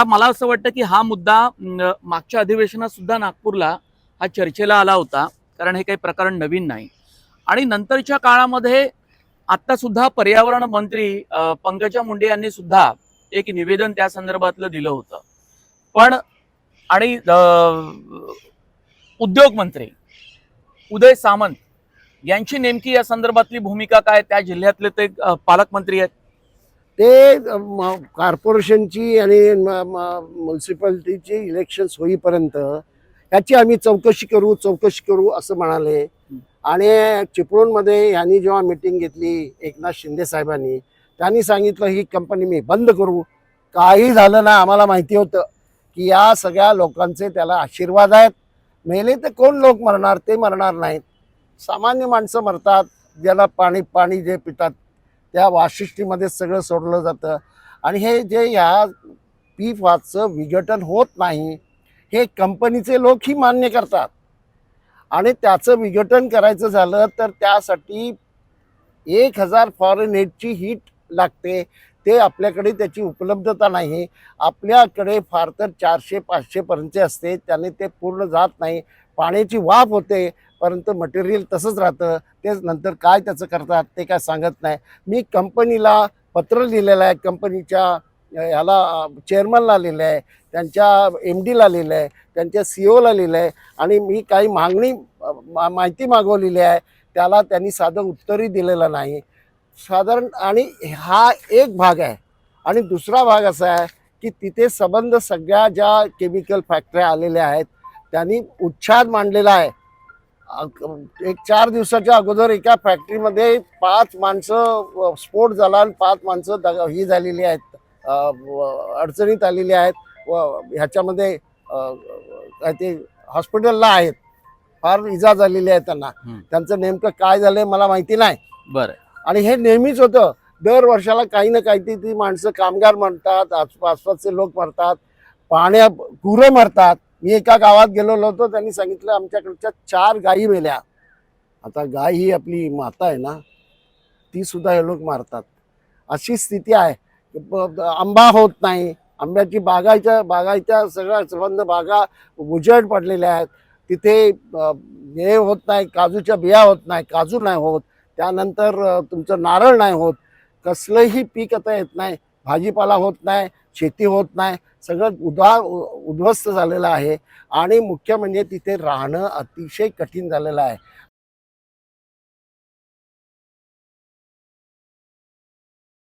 मला असं वाटतं की हा मुद्दा मागच्या अधिवेशनात सुद्धा नागपूरला हा चर्चेला आला होता, कारण हे काही प्रकरण नवीन नाही. आणि नंतरच्या काळामध्ये आता सुद्धा पर्यावरण मंत्री पंकजा मुंडे यांनी सुद्धा एक निवेदन त्या संदर्भातलं दिलं होतं. पण आणि उद्योग मंत्री उदय सामंत यांची नेमकी या संदर्भातली भूमिका काय? त्या जिल्ह्यातले ते पालकमंत्री आहेत. ते कॉर्पोरेशनची आणि म्युन्सिपालिटीची इलेक्शन्स होईपर्यंत याची आम्ही चौकशी करू असं म्हणाले. आणि चिपळूणमध्ये यांनी जेव्हा मीटिंग घेतली एकनाथ शिंदे साहेबांनी, त्यांनी सांगितलं ही कंपनी मी बंद करू. काही झालं ना, आम्हाला माहिती होतं की या सगळ्या लोकांचे त्याला आशीर्वाद आहेत. मेले तर कोण लोक मरणार, ते मरणार नाहीत. सामान्य माणसं मरतात, ज्याला पाणी जे पितात त्या वाशिष्ठीमध्ये सगळं सोडलं जातं. आणि हे जे ह्या PFASचं विघटन होत नाही हे कंपनीचे लोक ही मान्य करतात. आणि त्याचं विघटन करायचं झालं तर त्यासाठी 1000 फॉरेन एडची हीट लागते. ते आपल्याकडे त्याची उपलब्धता नाही. आपल्याकडे फार तर 400-500 पर्यंत असते, त्याने ते पूर्ण जात नाही. पाण्याची वाफ होते, परंतु मटेरियल तसंच राहतं. तेच नंतर काय त्याचं करतात ते काय सांगत नाही. मी कंपनीला पत्र लिहिलेलं आहे, कंपनीच्या ह्याला चेअरमनला लिहिलं आहे, त्यांच्या MDला लिहिलं आहे, त्यांच्या CEOला लिहिलं आहे. आणि मी काही माहिती मागवलेली आहे, त्याला त्यांनी साधं उत्तरही दिलेलं नाही साधारण. आणि हा एक भाग आहे. आणि दुसरा भाग असा आहे की तिथे संबंध सगळ्या ज्या केमिकल फॅक्टऱ्या आलेल्या आहेत त्यांनी उच्छाद मांडलेला आहे. एक 4 दिवसाच्या अगोदर एका फॅक्टरीमध्ये 5 माणसं स्फोट झाला आणि 5 माणसं ही झालेली आहेत, अडचणीत आलेली आहेत व ह्याच्यामध्ये काय ते हॉस्पिटलला आहेत. फार इजा झालेली आहे त्यांना. त्यांचं नेमकं काय झालंय मला माहिती नाही. बरं. आणि हे नेहमीच होतं, दर वर्षाला काही ना काही ती माणसं कामगार मरतात, आसपासचे लोक मरतात, गुरं मरतात. मी एका गावात गेलेलो होतो, त्यांनी सांगितलं आमच्याकडच्या 4 गायी मेल्या. आता गाय ही आपली माता आहे ना, ती सुद्धा हे लोक मारतात. अशी स्थिती आहे. आंबा होत नाही, आंब्याची बागायच्या सगळ्या संबंध बागा उजेड पडलेल्या आहेत. तिथे हे होत नाही, काजूच्या बिया होत नाही, काजू नाही होत. त्यानंतर तुमचं नारळ नाही होत, कसलंही पीक आता येत नाही, भाजीपाला होत नाही, शेती होत नाही, सगळं उद्ध्वस्त झालेलं आहे. आणि मुख्य म्हणजे तिथे राहणं अतिशय कठीण झालेलं आहे.